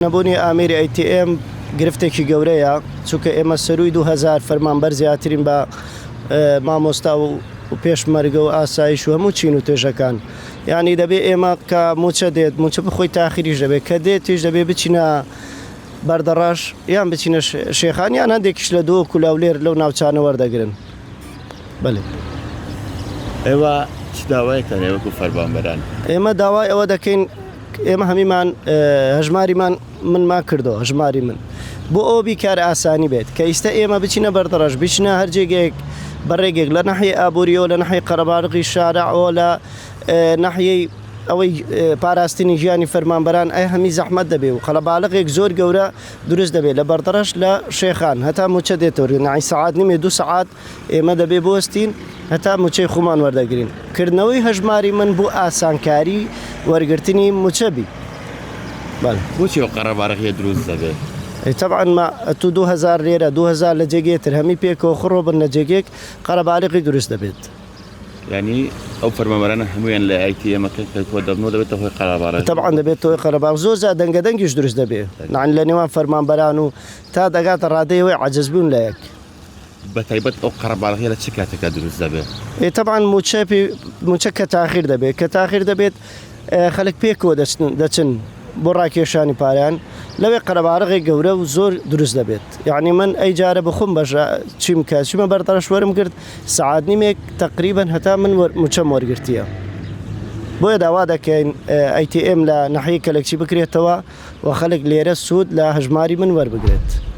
نەبوونی ئامێری ATM گرفتێکی گەورەیە چونکە ئێمە سەرووی 2000 فەرمانبەر زیاترین بە مامۆستا و پێشمەرگە و ئاسایش و هەموو چین و توێژەکان یعنی دەبێ ئێمە کە موچە دێت موچە بخۆی تاخیریش دەبێت کە دێتیش دەبێ بچینە بەردەڕاش یان بچینە شێخان یان هەندێکیش لە دووە کولاولێر لەو ناوچانە وەردەگرن. بەڵێ ئێوە چ داوایەکەن وەکو فەرمانبەران؟ ئێمە داوای ئەوە دەکەین ئێمە هەمیمان هەژماریمان منما کردەوە هەژماری من بۆ ئەوە بیکار ئاسانی بێت کە ئیستا ئێمە بچینە بەردەڕاش بچینە هەرجێگێک بەڕێگێک لە ناحیەی ئابووریەوە لە ناحیەی قەرەباڵغی شارەعەوە لە ناحیەی ئەوەی پاراستنی ژیانی فەرمانبەران ئەی هەمی زەحمەت دەبێ و قەلەباڵغێک زۆر گەورە دروست دەبێت لە بەردەڕاش لە شێخان هەتا موچە دێتەوە نای سەعات نیمێ 2 سەعات ئێمە دەبێ بۆستین هەتا موچەی خۆمان وەردەگرین. کردنەوەی هەژماری من بۆ ئاسانکاری وەرگرتنی موچەبی. بۆچی ئەو قەرەباڵغیە دروست دەبێت؟ طبعا ما تو 2000 لێرە 2000 لە جێگێتر هەمی پێکەوە خڕۆ بن لە جێگێک قەرەباڵغی دروست دەبێت. یعنی ئەو فەرمانبەرانە هەمویان لە ATM-ەکە دەبنەوە دەبێتە هۆی قەرەباڵغ. طبعا دەبێت هۆی قەرەباڵغ زۆر زە دەنگەدەنگیش دروست دەبێت لە نێوان فەرمانبەران و تا دەگاتە ڕادەیەوەی عەجزبوون لە یەک. بەتایبەت ئەو قەرەباڵغیە لە چ کاتێکا دروست دەبێت؟ طبعا موچە کە تاخیر دەبێت کە تاخیر دەبێت خەڵک پێکەوە دەچن بۆ ڕاکێشانی پاریان لەوێ قەرەباڵغی گەورە و زۆر دروست دەبێت. یعنی من ئەی جارە بخۆم بەژە چیم کە چمە بەردەڕاش وەرم کرد سەعات نیمێک تقریبا هەتا من موچەم وەرگرتیە. بۆیە داوا دەکەین ATM لە ناحیەی کەلەکچی بکرێتەوە و خەڵک لێرە سوود لە هەژماری من وەربگرێت.